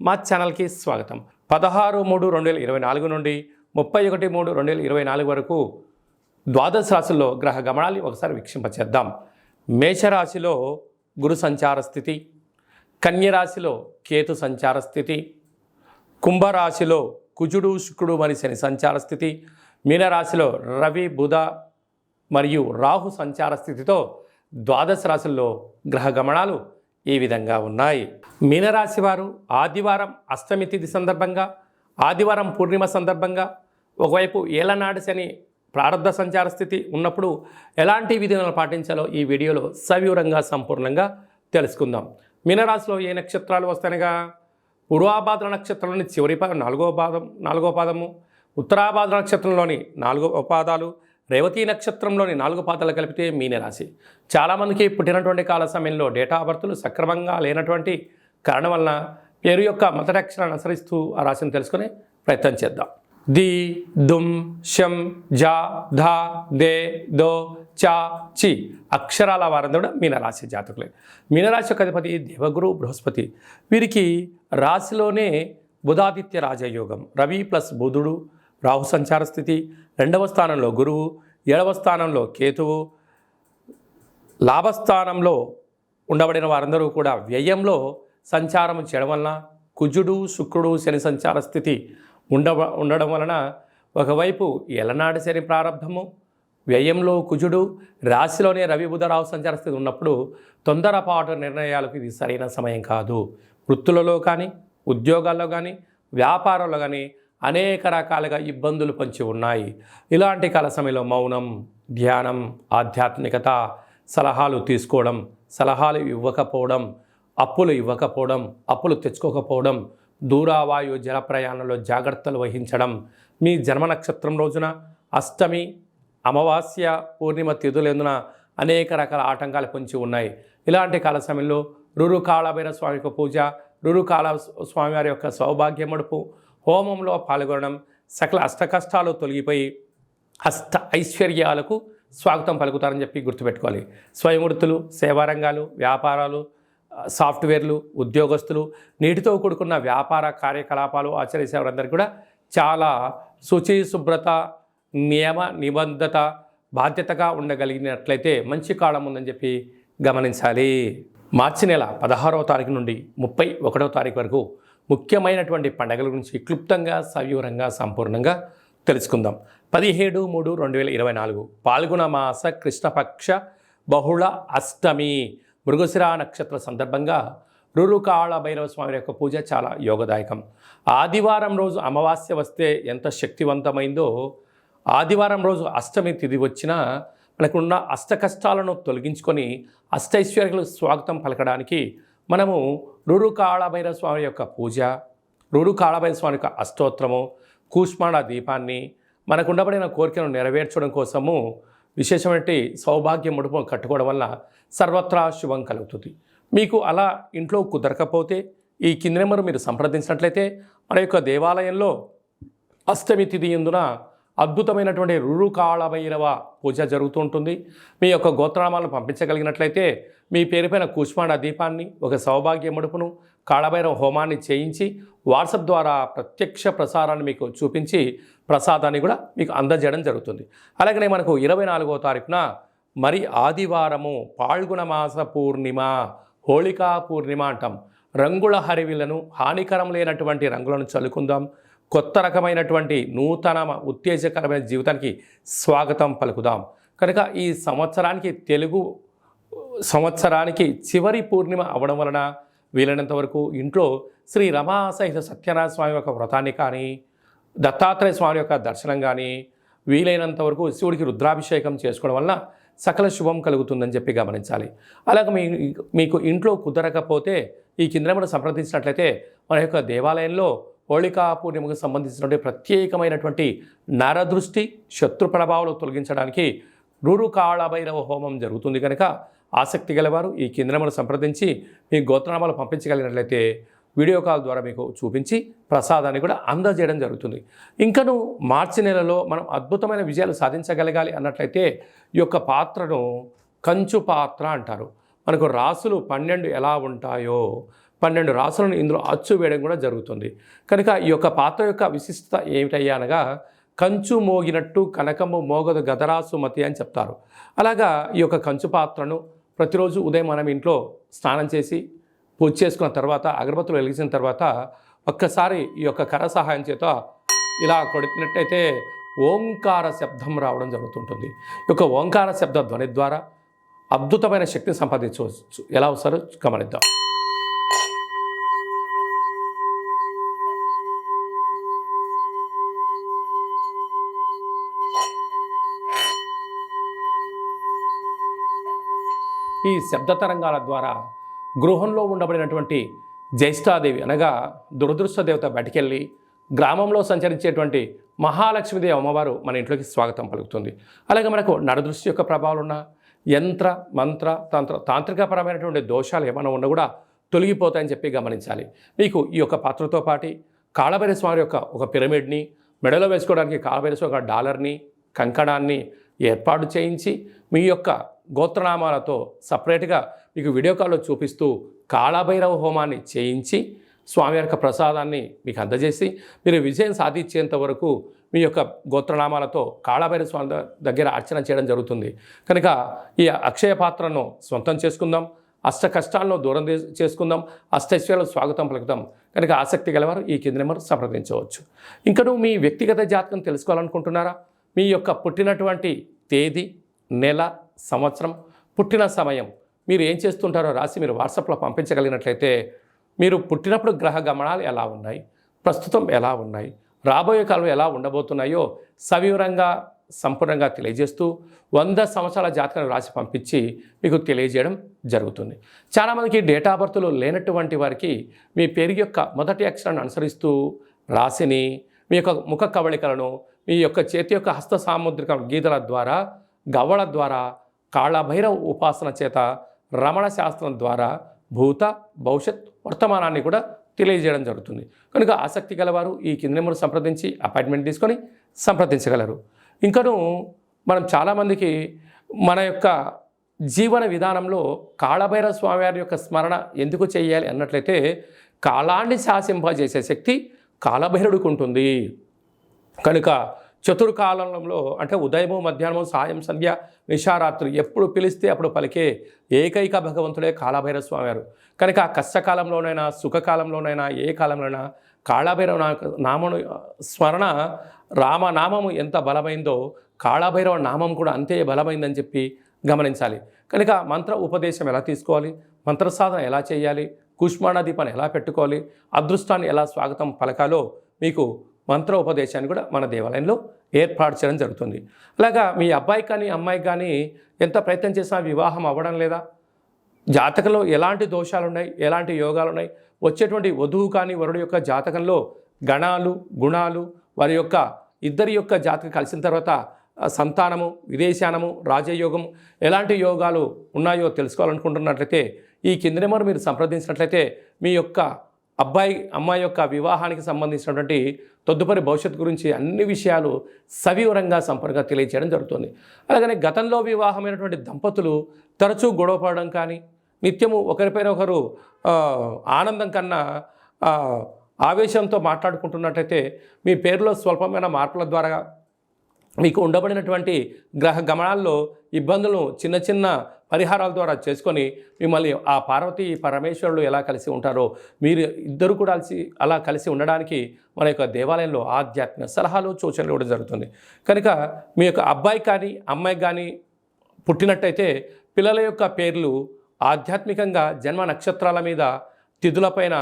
మా ఛానల్కి స్వాగతం. 16/3/2024 నుండి 31/3/2024 వరకు ద్వాదశ రాశుల్లో గ్రహ గమనాన్ని ఒకసారి వీక్షింపచేద్దాం. మేషరాశిలో గురు సంచార స్థితి, కన్యరాశిలో కేతు సంచార స్థితి, కుంభరాశిలో కుజుడు శుక్రుడు మరియు శని సంచార స్థితి, మీనరాశిలో రవి బుధ మరియు రాహు సంచార స్థితితో ద్వాదశ రాశుల్లో గ్రహ గమనాలు ఈ విధంగా ఉన్నాయి. మీనరాశి వారు ఆదివారం అష్టమి తిథి సందర్భంగా, ఆదివారం పూర్ణిమ సందర్భంగా, ఒకవైపు ఏలనాడు శని ప్రారంభ సంచార స్థితి ఉన్నప్పుడు ఎలాంటి విధానాలు పాటించాలో ఈ వీడియోలో సవివరంగా సంపూర్ణంగా తెలుసుకుందాం. మీనరాశిలో ఏ నక్షత్రాలు వస్తాయనగా పూర్వాభాద్ర నక్షత్రంలోని చివరి నాలుగో పాదము, ఉత్తరాభాద్ర నక్షత్రంలోని 4వ పాదాలు, రేవతి నక్షత్రంలోని 4 పాదాలు కలిపితే మీనరాశి. చాలామందికి పుట్టినటువంటి కాల సమయంలో డేటా ఆఫ్ బర్త్లు సక్రమంగా లేనటువంటి కారణం వలన పేరు యొక్క మొదటి అక్షరాన్ని అనుసరిస్తూ ఆ రాశిని తెలుసుకునే ప్రయత్నం చేద్దాం. ది, దుమ్, షం, జా, ధా, దే, దో, చా, చి అక్షరాల వారందరూ కూడా మీనరాశి జాతకులే. మీనరాశి యొక్క అధిపతి దేవగురు బృహస్పతి. వీరికి రాశిలోనే బుధాదిత్య రాజయోగం, రవి ప్లస్ బుధుడు, రాహు సంచార స్థితి, 2వ స్థానంలో గురువు, 7వ స్థానంలో కేతువు, లాభస్థానంలో ఉండబడిన వారందరూ కూడా వ్యయంలో సంచారం చేయడం వలన కుజుడు శుక్రుడు శని సంచార స్థితి ఉండడం వలన ఒకవైపు ఎలనాడు శని ప్రారంభము, వ్యయంలో కుజుడు, రాశిలోనే రవి బుధ రాహు సంచార స్థితి ఉన్నప్పుడు తొందరపాటు నిర్ణయాలకు ఇది సరైన సమయం కాదు. వృత్తులలో కానీ, ఉద్యోగాల్లో కానీ, వ్యాపారంలో కానీ అనేక రకాలుగా ఇబ్బందులు పొంచి ఉన్నాయి. ఇలాంటి కాల సమయంలో మౌనం, ధ్యానం, ఆధ్యాత్మికత, సలహాలు తీసుకోవడం, సలహాలు ఇవ్వకపోవడం, అప్పులు ఇవ్వకపోవడం, అప్పులు తెచ్చుకోకపోవడం, దూరావాయు జల ప్రయాణంలో జాగ్రత్తలు వహించడం, మీ జన్మ నక్షత్రం రోజున అష్టమి, అమావాస్య, పూర్ణిమ తిథులందున అనేక రకాల ఆటంకాలు పొంచి ఉన్నాయి. ఇలాంటి కాల సమయంలో రురుకాళభైరవ స్వామి యొక్క పూజ, రురుకాళ స్వామివారి యొక్క సౌభాగ్య మడుపు హోమంలో పాల్గొనడం సకల అష్టకష్టాలు తొలగిపోయి అష్ట ఐశ్వర్యాలకు స్వాగతం పలుకుతారని చెప్పి గుర్తుపెట్టుకోవాలి. స్వయంవృత్తులు, సేవారంగాలు, వ్యాపారాలు, సాఫ్ట్వేర్లు, ఉద్యోగస్తులు, నీటితో కూడుకున్న వ్యాపార కార్యకలాపాలు ఆచరించే వారందరికీ కూడా చాలా శుచి, శుభ్రత, నియమ నిబంధత, బాధ్యతగా ఉండగలిగినట్లయితే మంచి కాలం ఉందని చెప్పి గమనించాలి. మార్చి నెల 16వ తారీఖు నుండి 31వ తారీఖు వరకు ముఖ్యమైనటువంటి పండుగల గురించి క్లుప్తంగా సవివరంగా సంపూర్ణంగా తెలుసుకుందాం. 17/3/2024 పాల్గొన మాస కృష్ణపక్ష బహుళ అష్టమి మృగశిర నక్షత్ర సందర్భంగా రురుకాళ భైరవ స్వామి యొక్క పూజ చాలా యోగదాయకం. ఆదివారం రోజు అమావాస్య వస్తే ఎంత శక్తివంతమైందో, ఆదివారం రోజు అష్టమి తిథి వచ్చినా మనకున్న అష్ట కష్టాలను తొలగించుకొని అష్టైశ్వర్యాలకు స్వాగతం పలకడానికి మనము రురుకాళ భైరవ స్వామి యొక్క పూజ, రురుకాళ భైరవ స్వామి యొక్క అష్టోత్తరము, కూష్మాండ దీపాన్ని మనకు ఉండబడిన కోరికను నెరవేర్చడం కోసము విశేషమైన సౌభాగ్య ముడుపు కట్టుకోవడం వల్ల సర్వత్రా శుభం కలుగుతుంది. మీకు అలా ఇంట్లో కుదరకపోతే ఈ కింది నెంబరు మీరు సంప్రదించినట్లయితే మన యొక్క దేవాలయంలో అష్టమి తిథి యందున అద్భుతమైనటువంటి రురుకాళ భైరవ పూజ జరుగుతూ ఉంటుంది. మీ యొక్క గోత్రనామాలను పంపించగలిగినట్లయితే మీ పేరుపైన కూష్మాండ దీపాన్ని, ఒక సౌభాగ్య ముడుపును, కాళభైరవ హోమాన్ని చేయించి వాట్సాప్ ద్వారా ప్రత్యక్ష ప్రసారాన్ని మీకు చూపించి ప్రసాదాన్ని కూడా మీకు అందజేయడం జరుగుతుంది. అలాగనే మనకు 24వ తారీఖున మరి ఆదివారము పాల్గొన మాస పూర్ణిమ, హోళికా పూర్ణిమ అంటాం. రంగుల హరివిలను, హానికరం లేనటువంటి రంగులను చల్లుకుందాం. కొత్త రకమైనటువంటి నూతన ఉత్తేజకరమైన జీవితానికి స్వాగతం పలుకుదాం. కనుక ఈ తెలుగు సంవత్సరానికి చివరి పూర్ణిమ అవ్వడం వలన వీలైనంత వరకు ఇంట్లో శ్రీ రమా సహిత సత్యనారాయణ స్వామి యొక్క వ్రతాన్ని కానీ, దత్తాత్రేయ స్వామి యొక్క దర్శనం కానీ, వీలైనంత వరకు శివుడికి రుద్రాభిషేకం చేసుకోవడం వలన సకల శుభం కలుగుతుందని చెప్పి గమనించాలి. అలాగే మీకు ఇంట్లో కుదరకపోతే ఈ కింద సంప్రదించినట్లయితే మన యొక్క దేవాలయంలో హోళికా పూర్ణిమకు సంబంధించినటువంటి ప్రత్యేకమైనటువంటి నరదృష్టి, శత్రు ప్రభావాలు తొలగించడానికి రురుకాళ భైరవ హోమం జరుగుతుంది. కనుక ఆసక్తి గలవారు ఈ కింద సంప్రదించి మీ గోత్రనామాలు పంపించగలిగినట్లయితే వీడియో కాల్ ద్వారా మీకు చూపించి ప్రసాదాన్ని కూడా అందజేయడం జరుగుతుంది. ఇంకను మార్చి నెలలో మనం అద్భుతమైన విజయాలు సాధించగలగాలి అన్నట్లయితే ఈ యొక్క పాత్రను కంచు పాత్ర అంటారు. మనకు రాసులు 12 ఎలా ఉంటాయో 12 రాసులను ఇందులో అచ్చు వేయడం కూడా జరుగుతుంది. కనుక ఈ యొక్క పాత్ర యొక్క విశిష్టత ఏమిటయ్యా అనగా, కంచు మోగినట్టు కనకము మోగదు గదరాసు మతి అని చెప్తారు. అలాగా ఈ యొక్క కంచు పాత్రను ప్రతిరోజు ఉదయం మనం ఇంట్లో స్నానం చేసి పూజ చేసుకున్న తర్వాత, అగరబత్తులు వెలిగించిన తర్వాత ఒక్కసారి ఈ యొక్క కర సహాయం చేత ఇలా కొట్టినట్టయితే ఓంకార శబ్దం రావడం జరుగుతుంటుంది. ఈ యొక్క ఓంకార శబ్ద ధ్వని ద్వారా అద్భుతమైన శక్తిని సంపాదించవచ్చు. ఎలా వస్తారో గమనిద్దాం. ఈ శబ్ద తరంగాల ద్వారా గృహంలో ఉండబడినటువంటి జ్యేష్ఠాదేవి అనగా దురదృష్ట దేవత బయటికెళ్ళి గ్రామంలో సంచరించేటువంటి మహాలక్ష్మీదేవి అమ్మవారు మన ఇంట్లోకి స్వాగతం పలుకుతుంది. అలాగే మనకు నరదృష్టి యొక్క ప్రభావాలు ఉన్న యంత్ర మంత్ర తాంత్రికపరమైనటువంటి దోషాలు ఏమైనా ఉన్నా కూడా తొలగిపోతాయని చెప్పి గమనించాలి. మీకు ఈ యొక్క పాత్రతో పాటు కాళభైరవ స్వామి యొక్క ఒక పిరమిడ్ని, మెడలో వేసుకోవడానికి కాళభైరవ స్వామి ఒక డాలర్ని, కంకణాన్ని ఏర్పాటు చేయించి మీ యొక్క గోత్రనామాలతో సపరేట్గా మీకు వీడియో కాల్లో చూపిస్తూ కాళభైరవ హోమాన్ని చేయించి స్వామి యొక్క ప్రసాదాన్ని మీకు అందజేసి మీరు విజయం సాధించేంత వరకు మీ యొక్క గోత్రనామాలతో కాళభైరవ స్వామి దగ్గర అర్చన చేయడం జరుగుతుంది. కనుక ఈ అక్షయ పాత్రను సొంతం చేసుకుందాం, అష్ట కష్టాలను దూరం చేసుకుందాం, అష్టైశ్వర్యాలకు స్వాగతం పలుకుతాం. కనుక ఆసక్తి గలవారు ఈ కింది నెంబర్ సంప్రదించవచ్చు. ఇంకను మీ వ్యక్తిగత జాతకం తెలుసుకోవాలనుకుంటున్నారా? మీ యొక్క పుట్టినటువంటి తేదీ, నెల, సంవత్సరం, పుట్టిన సమయం మీరు ఏం చేస్తుంటారో రాసి మీరు వాట్సాప్లో పంపించగలిగినట్లయితే మీరు పుట్టినప్పుడు గ్రహ గమనాలు ఎలా ఉన్నాయి, ప్రస్తుతం ఎలా ఉన్నాయి, రాబోయే కాలం ఎలా ఉండబోతున్నాయో సవివరంగా సంపూర్ణంగా తెలియజేస్తూ 100 సంవత్సరాల జాతకాన్ని రాసి పంపించి మీకు తెలియజేయడం జరుగుతుంది. చాలామందికి డేటా ఆఫ్ బర్త్లు లేనటువంటి వారికి మీ పేరు యొక్క మొదటి అక్షరాన్ని అనుసరిస్తూ రాశిని, మీ యొక్క ముఖ కవళికలను, మీ యొక్క చేతి యొక్క హస్త సాముద్రిక గీతల ద్వారా, గవ్వల ద్వారా, కాళభైరవ ఉపాసన చేత, రమణ శాస్త్రం ద్వారా భూత భవిష్యత్ వర్తమానాన్ని కూడా తెలియజేయడం జరుగుతుంది. కనుక ఆసక్తి గలవారు ఈ కింది నెంబర్ సంప్రదించి అపాయింట్మెంట్ తీసుకొని సంప్రదించగలరు. ఇంకను మనం చాలామందికి మన యొక్క జీవన విధానంలో కాళభైరవ స్వామివారి యొక్క స్మరణ ఎందుకు చేయాలి అన్నట్లయితే, కాలాన్ని శాసింపజేసే శక్తి కాళభైరవుడికి ఉంటుంది. కనుక చతుర్కాలంలో అంటే ఉదయము, మధ్యాహ్నము, సాయం, సంధ్య, నిశారాత్రి ఎప్పుడు పిలిస్తే అప్పుడు పలికే ఏకైక భగవంతుడే కాళభైరవ స్వామివారు. కనుక కష్టకాలంలోనైనా సుఖకాలంలోనైనా ఏ కాలంలోనైనా కాళభైరవ నామను స్మరణ, రామనామము ఎంత బలమైందో కాళభైరవ నామం కూడా అంతే బలమైందని చెప్పి గమనించాలి. కనుక మంత్ర ఉపదేశం ఎలా తీసుకోవాలి, మంత్ర సాధన ఎలా చేయాలి, కుష్మాణ దీపాన్ని ఎలా పెట్టుకోవాలి, అదృష్టాన్ని ఎలా స్వాగతం పలకాలో మీకు మంత్ర ఉపదేశాన్ని కూడా మన దేవాలయంలో ఏర్పాటు చేయడం జరుగుతుంది. అలాగా మీ అబ్బాయి కానీ అమ్మాయికి కానీ ఎంత ప్రయత్నం చేసినా వివాహం అవ్వడం లేదా, జాతకంలో ఎలాంటి దోషాలు ఉన్నాయి, ఎలాంటి యోగాలు ఉన్నాయి, వచ్చేటువంటి వధువు కానీ వరుడు యొక్క జాతకంలో గణాలు, గుణాలు, వారి యొక్క ఇద్దరి యొక్క జాతకం కలిసిన తర్వాత సంతానము, విదేశానము, రాజయోగం ఎలాంటి యోగాలు ఉన్నాయో తెలుసుకోవాలనుకుంటున్నట్లయితే ఈ కింది నెంబర్ మీరు సంప్రదించినట్లయితే మీ యొక్క అబ్బాయి అమ్మాయి యొక్క వివాహానికి సంబంధించినటువంటి తదుపరి భవిష్యత్తు గురించి అన్ని విషయాలు సవివరంగా సంపూర్ణంగా తెలియజేయడం జరుగుతుంది. అలాగనే గతంలో వివాహమైనటువంటి దంపతులు తరచూ గొడవపడడం కానీ, నిత్యము ఒకరిపైన ఒకరు ఆనందం కన్నా ఆవేశంతో మాట్లాడుకుంటున్నట్లయితే మీ పేరులో స్వల్పమైన మార్పుల ద్వారా మీకు ఉండబడినటువంటి గ్రహ గమనాల్లో ఇబ్బందులను చిన్న చిన్న పరిహారాల ద్వారా చేసుకొని మిమ్మల్ని ఆ పార్వతీ పరమేశ్వరులు ఎలా కలిసి ఉంటారో మీరు ఇద్దరు కూడా అలా కలిసి ఉండడానికి మన యొక్క దేవాలయంలో ఆధ్యాత్మిక సలహాలు, సూచనలు ఇవ్వడం జరుగుతుంది. కనుక మీ యొక్క అబ్బాయి కానీ అమ్మాయి కానీ పుట్టినట్టయితే పిల్లల యొక్క పేర్లు ఆధ్యాత్మికంగా జన్మ నక్షత్రాల మీద, తిథులపైన,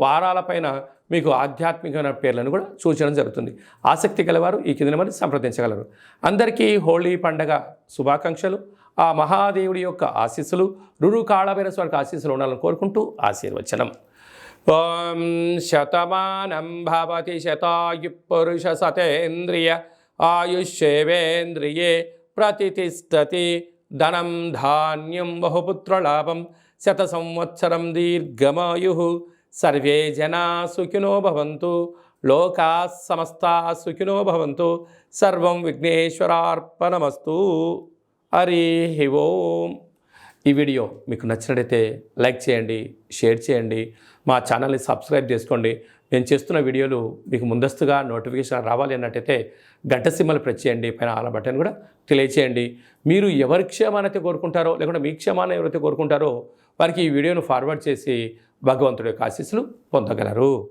వారాలపైన మీకు ఆధ్యాత్మికమైన పేర్లను కూడా సూచించడం జరుగుతుంది. ఆసక్తి గలవారు ఈ కింద మరి సంప్రదించగలరు. అందరికీ హోళీ పండగ శుభాకాంక్షలు. ఆ మహాదేవుడి యొక్క ఆశీస్సులు, రురు కాళభైరవ స్వామి ఆశీస్సులు ఉండాలని కోరుకుంటూ ఆశీర్వచనం. ఓం శతమానం భవతి శతాయు పురుష సతేంద్రియ ఆయుష్యేవేంద్రియే ప్రతిష్టతి ధనం ధాన్యం బహుపుత్రలాభం శత సంవత్సరం దీర్ఘమాయు. సర్వే జనా సుఖినో భవంతు, లోకా సమస్తా సుఖినో భవంతు. సర్వం విఘ్నేశ్వరార్పణమస్తు. హరి ఓం. ఈ వీడియో మీకు నచ్చినట్టయితే లైక్ చేయండి, షేర్ చేయండి, మా ఛానల్ని సబ్స్క్రైబ్ చేసుకోండి. నేను చేస్తున్న వీడియోలు మీకు ముందస్తుగా నోటిఫికేషన్ రావాలి అన్నట్టయితే గంట సింబల్ ప్రెస్ చేయండి, పైన ఆల్ బటన్ కూడా తెలియచేయండి. మీరు ఎవరి క్షేమానైతే కోరుకుంటారో లేకుంటే మీ క్షేమాన్ని ఎవరైతే కోరుకుంటారో వారికి ఈ వీడియోను ఫార్వర్డ్ చేసి భగవంతుడి యొక్క ఆశీస్సులు పొందగలరు.